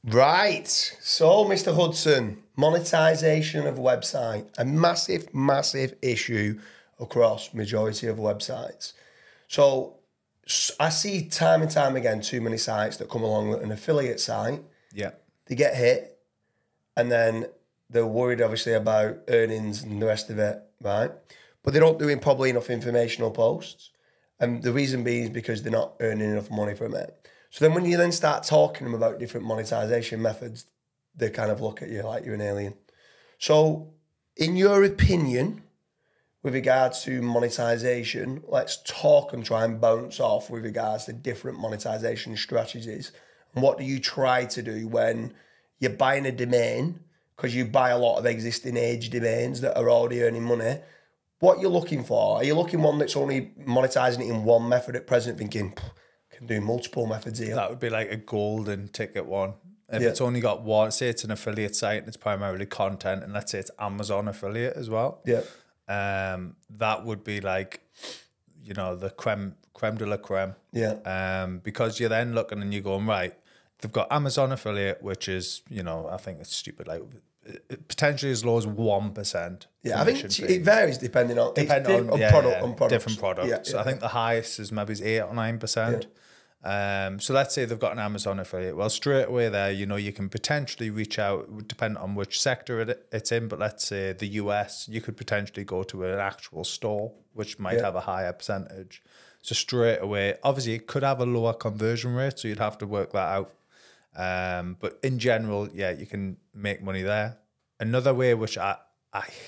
Right. So, Mr. Hudson, monetization of website, a massive, massive issue across majority of websites. So, I see time and time again too many sites that come along with an affiliate site. Yeah. They get hit, and then they're worried, obviously, about earnings and the rest of it, right? But they don't do probably enough informational posts. And the reason being is because they're not earning enough money from it. So then when you then start talking to them about different monetization methods, they kind of look at you like you're an alien. So in your opinion, with regards to monetization, let's talk and try and bounce off with regards to different monetization strategies. And what do you try to do when you're buying a domain, because you buy a lot of existing age domains that are already earning money? What you're looking for? Are you looking one that's only monetizing it in one method at present, thinking, can do multiple methods here? That would be like a golden ticket one. If it's only got one, say it's an affiliate site and it's primarily content, and let's say it's Amazon affiliate as well. Yeah. That would be like, you know, the creme de la creme. Yeah. Because you're then looking and you're going, right, they've got Amazon affiliate, which is, you know, I think it's stupid, like potentially as low as 1%. Yeah, I think it varies depending on product. On products. Different products. Yeah. I think the highest is maybe 8 or 9%. So let's say they've got an Amazon affiliate. Well, straight away there, you know, you can potentially reach out, depending on which sector it's in, but let's say the US, you could potentially go to an actual store, which might have a higher percentage. So straight away, obviously it could have a lower conversion rate, so you'd have to work that out. But in general, yeah, you can make money there. Another way, which I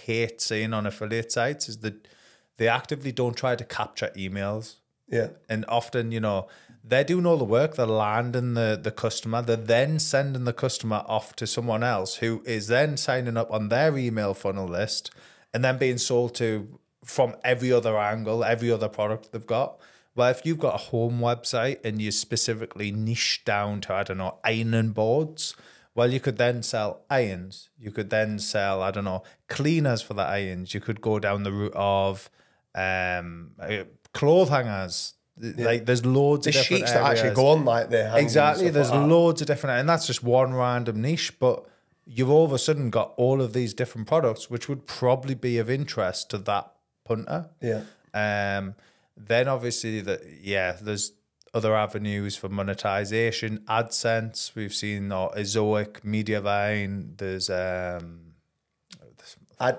hate seeing on affiliate sites, is that they actively don't try to capture emails. Yeah. And often, you know, they're doing all the work, they're landing the customer, they're then sending the customer off to someone else who is then signing up on their email funnel list and then being sold to from every other angle, every other product they've got. Well, if you've got a home website and you specifically niche down to, I don't know, ironing boards, well, you could then sell irons. You could then sell, I don't know, cleaners for the irons. You could go down the route of clothes hangers. Like there's loads of different sheets areas that actually go on like there. Exactly. There's loads of different, and that's just one random niche, but you've all of a sudden got all of these different products, which would probably be of interest to that punter. Yeah. Then obviously there's other avenues for monetization. AdSense, we've seen Ezoic, Mediavine. There's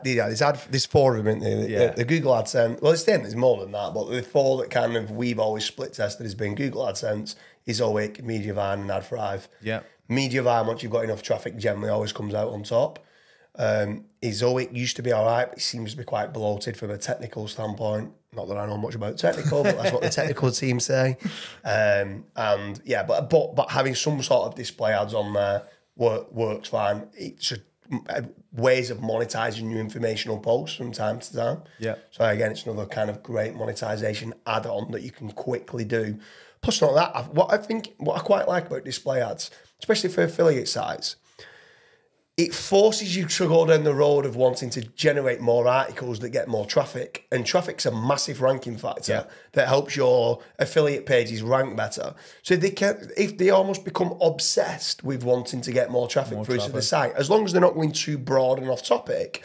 there's four of them, isn't there? The Google AdSense. Well, there's more than that, but the four that kind of we've always split tested has been Google AdSense, Ezoic, Mediavine, and AdThrive. Yeah. Mediavine, once you've got enough traffic, generally always comes out on top. Ezoic used to be all right, but it seems to be quite bloated from a technical standpoint. Not that I know much about technical, but that's what the technical team say. And yeah, but having some sort of display ads on there works fine. It's just ways of monetizing your informational posts from time to time. Yeah. So again, it's another kind of great monetization add-on that you can quickly do. Plus, not that, what I quite like about display ads, especially for affiliate sites, it forces you to go down the road of wanting to generate more articles that get more traffic. And traffic's a massive ranking factor that helps your affiliate pages rank better. So if they almost become obsessed with wanting to get more traffic through to the site, as long as they're not going too broad and off topic,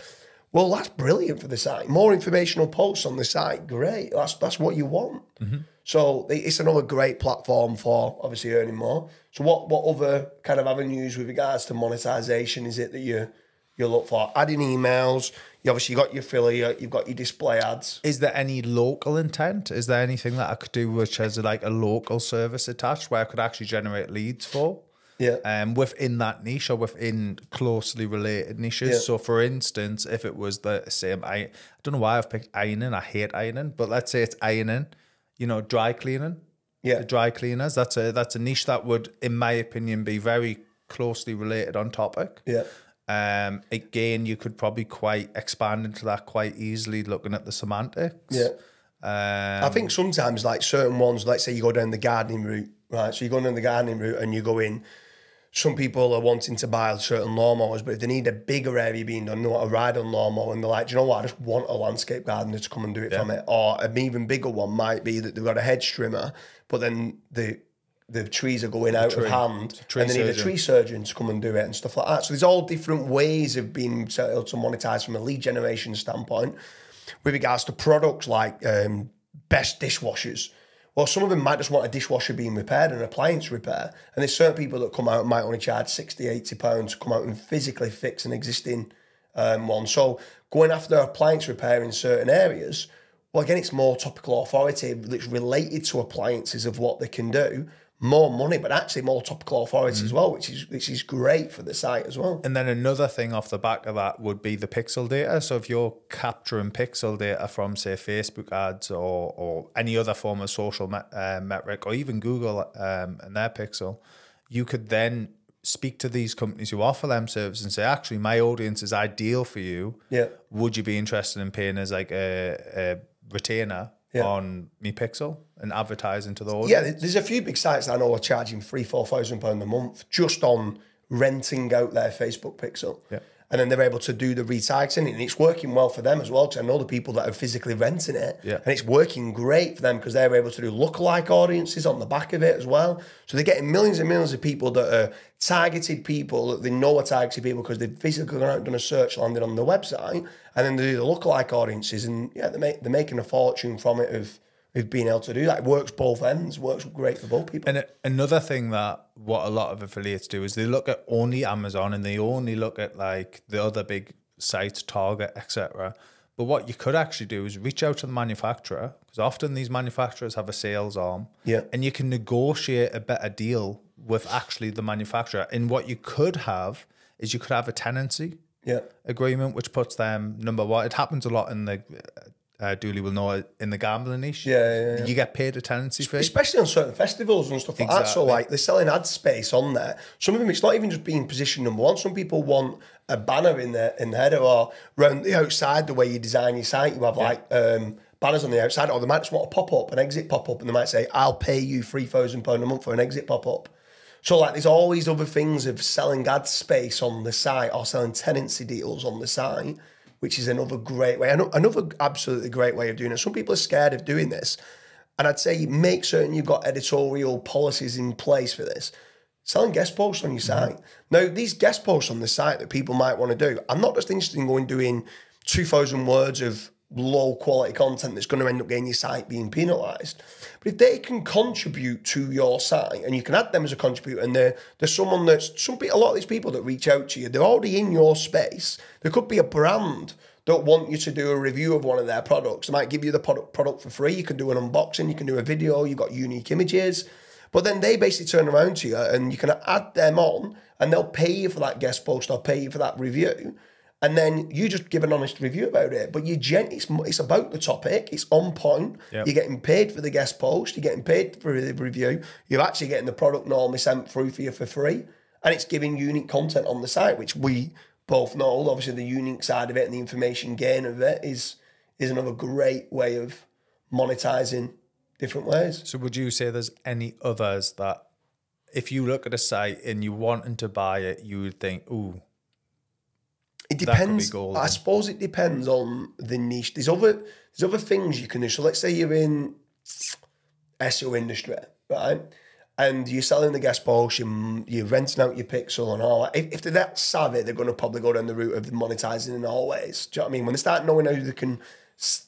well, that's brilliant for the site. More informational posts on the site, great. That's what you want. Mm-hmm. So it's another great platform for obviously earning more. So what other kind of avenues with regards to monetization is it that you look for? Adding emails, you got your affiliate, you've got your display ads. Is there any local intent? Is there anything that I could do which has like a local service attached where I could actually generate leads for? Yeah. Within that niche or within closely related niches. Yeah. So for instance, if it was the same, I don't know why I've picked ironing. I hate ironing, but let's say it's ironing, dry cleaning. Yeah. The dry cleaners. That's a niche that would, in my opinion, be very closely related on topic. Yeah. Again, you could probably quite expand into that quite easily looking at the semantics. Yeah. I think sometimes like certain ones, let's say you go down the gardening route, right? So you go down the gardening route and you go in, some people are wanting to buy certain lawnmowers, but if they need a bigger area being done, they want to ride on lawnmower and they're like, do you know what, I just want a landscape gardener to come and do it for me. Or an even bigger one might be that they've got a hedge trimmer, but then the the trees are going out of hand, and they need a tree surgeon. surgeon to come and do it and stuff like that. So there's all different ways of being able to monetize from a lead generation standpoint. With regards to products like best dishwashers, well, some of them might just want a dishwasher being repaired and an appliance repair. And there's certain people that come out and might only charge 60, 80 pounds to come out and physically fix an existing one. So going after appliance repair in certain areas, well, again, it's more topical authority that's related to appliances of what they can do. More money, but actually more topical authority as well, which is great for the site as well. And then another thing off the back of that would be the pixel data. So if you're capturing pixel data from, say, Facebook ads or any other form of social metric, or even Google and their pixel, you could then speak to these companies who offer them services and say, actually, my audience is ideal for you. Yeah. Would you be interested in paying as like a retainer on me pixel and advertising to the audience? Yeah, there's a few big sites that I know are charging £3,000-4,000 a month just on renting out their Facebook pixel. Yeah. And then they're able to do the retargeting, and it's working well for them as well, because I know the people that are physically renting it, and it's working great for them because they're able to do lookalike audiences on the back of it as well. So they're getting millions and millions of people that are targeted people that they know are targeted people because they've physically gone out and done a search, landed on the website, and then they do the lookalike audiences, and they're making a fortune from it of being able to do that. It works both ends, works great for both people. And another thing that what a lot of affiliates do is they look at only Amazon and they only look at like the other big sites, Target, etc. But what you could actually do is reach out to the manufacturer, because often these manufacturers have a sales arm, and you can negotiate a better deal with actually the manufacturer. And what you could have is you could have a tenancy agreement, which puts them number one. It happens a lot in the Dooley will know, in the gambling niche. You get paid a tenancy fee, especially on certain festivals and stuff like that. So like they're selling ad space on there. Some of them, it's not even just being position number one. Some people want a banner in the header or around the outside. The way you design your site, you have like banners on the outside, or they might just want a pop up, an exit pop up, and they might say, "I'll pay you £3,000 a month for an exit pop up." So like there's always other things of selling ad space on the site or selling tenancy deals on the site, which is another great way, another absolutely great way of doing it. Some people are scared of doing this. And I'd say make certain you've got editorial policies in place for this. Selling guest posts on your site. Now, these guest posts on the site that people might want to do, I'm not just interested in doing 2,000 words of low quality content that's going to end up getting your site being penalised. But if they can contribute to your site, and you can add them as a contributor, and there's someone that's, a lot of these people that reach out to you, they're already in your space. There could be a brand that want you to do a review of one of their products. They might give you the product for free. You can do an unboxing, you can do a video, you've got unique images. But then they basically turn around to you and you can add them on, and they'll pay you for that guest post or pay you for that review. And then you just give an honest review about it. But it's about the topic. It's on point. You're getting paid for the guest post. You're getting paid for the review. You're actually getting the product normally sent through for you for free. And it's giving unique content on the site, which we both know. Obviously, the unique side of it and the information gain of it is another great way of monetizing different ways. So would you say there's any others that if you look at a site and you wanted to buy it, you would think, ooh, it depends. I suppose it depends on the niche. There's other things you can do. So let's say you're in SEO industry, right? And you're selling the guest post, you're renting out your pixel and all that. If they're that savvy, they're going to probably go down the route of monetizing in all ways. Do you know what I mean? When they start knowing how they can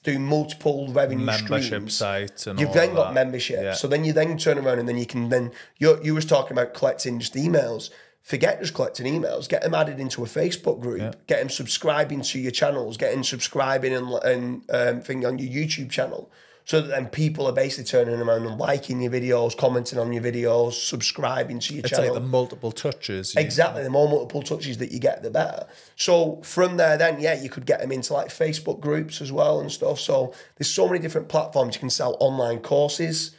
do multiple revenue membership streams, sites and you've then got membership. So then you then turn around and then you can you was talking about collecting just emails. Forget just collecting emails. Get them added into a Facebook group. Get them subscribing to your channels. Get them subscribing and thing on your YouTube channel. So that then people are basically turning around and liking your videos, commenting on your videos, subscribing to your channel. It's like the multiple touches. Exactly. The more multiple touches that you get, the better. So from there then, you could get them into like Facebook groups as well and stuff. So there's so many different platforms. You can sell online courses.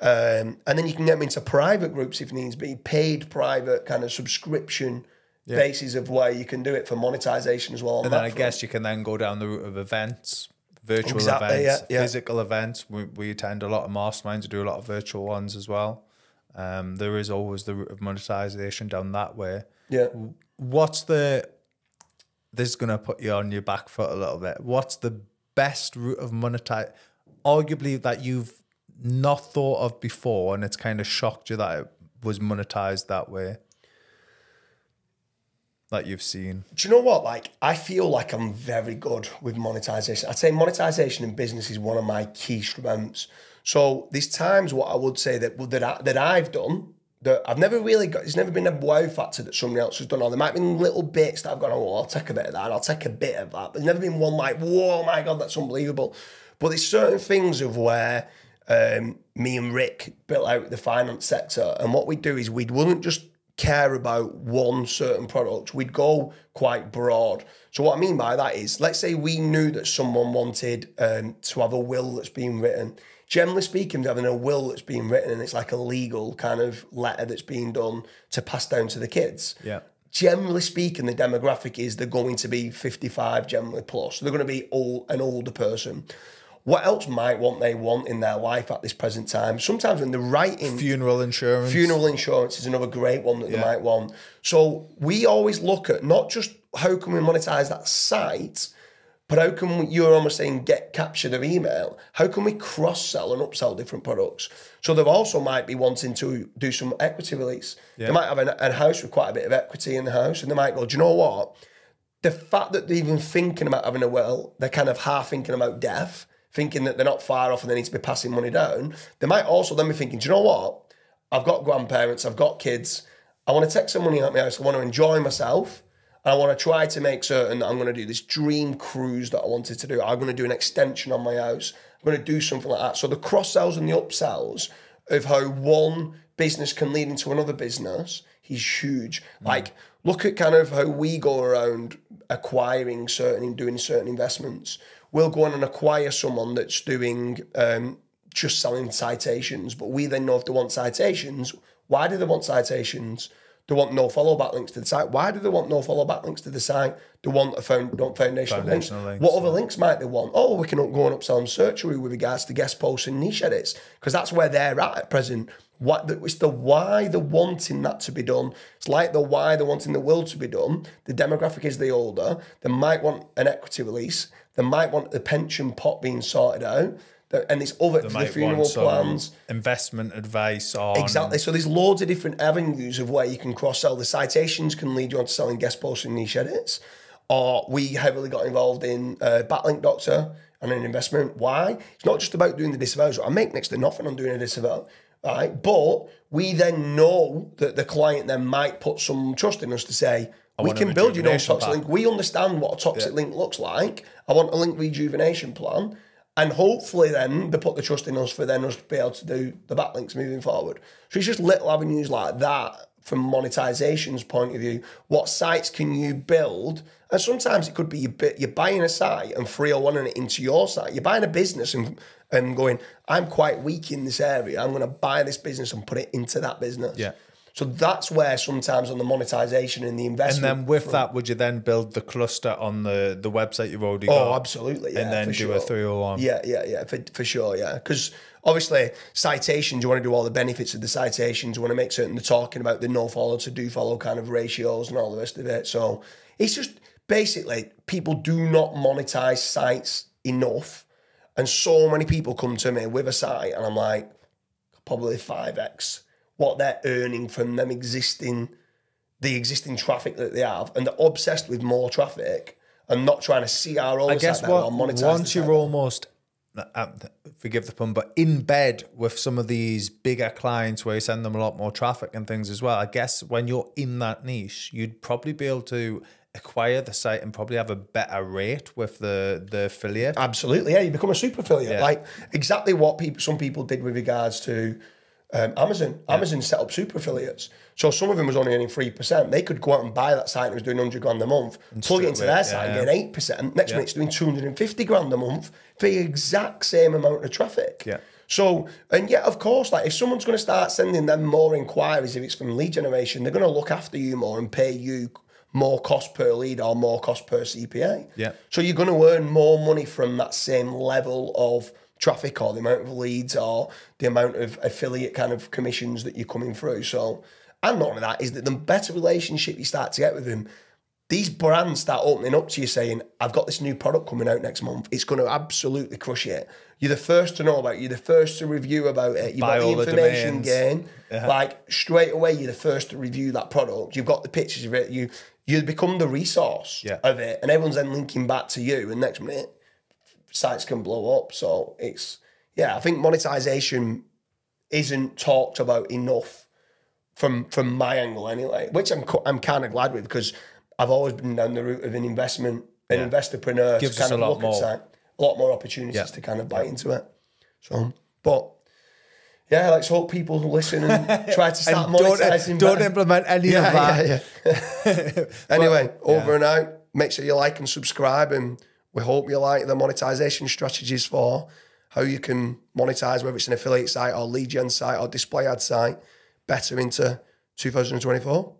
And then you can get them into private groups if needs be, paid private kind of subscription basis of where you can do it for monetization as well. And then I guess you can then go down the route of events, virtual events, physical events. We attend a lot of masterminds, we do a lot of virtual ones as well. There is always the route of monetization down that way. This is going to put you on your back foot a little bit. What's the best route of monetize, arguably that you've not thought of before and it's kind of shocked you that it was monetized that way? That you've seen? Do you know what? Like, I feel like I'm very good with monetization. I'd say monetization in business is one of my key strengths. So there's times what I would say that I've done that I've never really got. It's never been a wow factor that somebody else has done. Or there might be little bits that I've gone, oh, I'll take a bit of that, and I'll take a bit of that. But there's never been one like, whoa, my God, that's unbelievable. But there's certain things of where me and Rick built out the finance sector, and what we'd do is we wouldn't just care about one certain product. We'd go quite broad. So what I mean by that is, let's say we knew that someone wanted to have a will that's being written. Generally speaking, having a will that's being written and it's like a legal kind of letter that's being done to pass down to the kids. Yeah. Generally speaking, the demographic is they're going to be 55 generally plus. So they're going to be an older person. What else might they want in their life at this present time? Sometimes when they're writing... Funeral insurance. Funeral insurance is another great one that they might want. So we always look at not just how can we monetize that site, but how can you're almost saying capture their email. How can we cross-sell and upsell different products? So they also might be wanting to do some equity release. Yeah. They might have a house with quite a bit of equity in the house, and they might go, do you know what? The fact that they're even thinking about having a will, they're kind of half thinking about death, thinking that they're not far off and they need to be passing money down. They might also then be thinking, do you know what? I've got grandparents, I've got kids. I want to take some money out of my house. I want to enjoy myself. And I want to try to make certain that I'm going to do this dream cruise that I wanted to do. I'm going to do an extension on my house. I'm going to do something like that. So the cross-sells and the upsells of how one business can lead into another business is huge. Like, look at kind of how we go around acquiring doing certain investments. We'll go on and acquire someone that's doing just selling citations, but we then know if they want citations. Why do they want citations? They want no follow backlinks to the site. Why do they want no follow backlinks to the site? They want foundational links. What other links might they want? Oh, we can go and upsell on Searcharoo with regards to guest posts and niche edits, because that's where they're at present. It's the why they're wanting that to be done. It's like the why they're wanting the will to be done. The demographic is the older. They might want an equity release. They might want the pension pot being sorted out. And it's other the funeral plans, investment advice on exactly. So there's loads of different avenues of where you can cross sell. The citations can lead you on to selling guest posts and niche edits, or we heavily got involved in Backlink Doctor and an investment. Why? It's not just about doing the disavows. I make next to nothing on doing a disavow, right? But we then know that the client then might put some trust in us to say, we can build your own toxic link. We understand what a toxic link looks like. I want a link rejuvenation plan. And hopefully then they put the trust in us for then us to be able to do the backlinks moving forward. So it's just little avenues like that from monetization's point of view. What sites can you build? And sometimes it could be you're buying a site and 301ing it into your site. You're buying a business and going, I'm quite weak in this area. I'm going to buy this business and put it into that business. Yeah. So that's where sometimes on the monetization and the investment. And then with that, would you then build the cluster on the website you've already got? Oh, absolutely. Yeah, and then do a 301. Yeah, for sure, yeah. Because obviously citations, you want to do all the benefits of the citations. You want to make certain they're talking about the no follow to do follow kind of ratios and all the rest of it. So it's just basically people do not monetize sites enough. And so many people come to me with a site and I'm like, probably 5x. What they're earning from them the existing traffic that they have, and they're obsessed with more traffic and not trying to CRO. I guess once you're almost, forgive the pun, but in bed with some of these bigger clients where you send them a lot more traffic and things as well, I guess when you're in that niche, you'd probably be able to acquire the site and probably have a better rate with the affiliate. Absolutely, yeah. You become a super affiliate, like exactly what some people did with regards to. Amazon. Amazon set up super affiliates. So some of them was only earning 3%. They could go out and buy that site that was doing 100 grand a month, plug it into their site and get 8%. Next minute's doing 250 grand a month for the exact same amount of traffic. Yeah. So, and yeah, of course, like if someone's going to start sending them more inquiries, if it's from lead generation, they're going to look after you more and pay you more cost per lead or more cost per CPA. Yeah. So you're going to earn more money from that same level of traffic or the amount of leads or the amount of affiliate kind of commissions that you're coming through. So, and not only that, is that the better relationship you start to get with them, these brands start opening up to you saying, I've got this new product coming out next month. It's going to absolutely crush it. You're the first to know about it. You're the first to review about it. You've got the information gain. Like straight away, you're the first to review that product. You've got the pictures of it. You become the resource of it. And everyone's then linking back to you. And next minute, sites can blow up. So it's, I think monetization isn't talked about enough from my angle anyway, which I'm kind of glad with, because I've always been down the route of an investment, an investorpreneur. Gives to kind us of look at a lot more opportunities to kind of bite into it. So, but let's hope people listen and try to start monetizing. Don't implement any of that. Anyway, over and out. Make sure you like and subscribe, and we hope you like the monetization strategies for how you can monetize, whether it's an affiliate site or lead gen site or display ad site, better into 2024.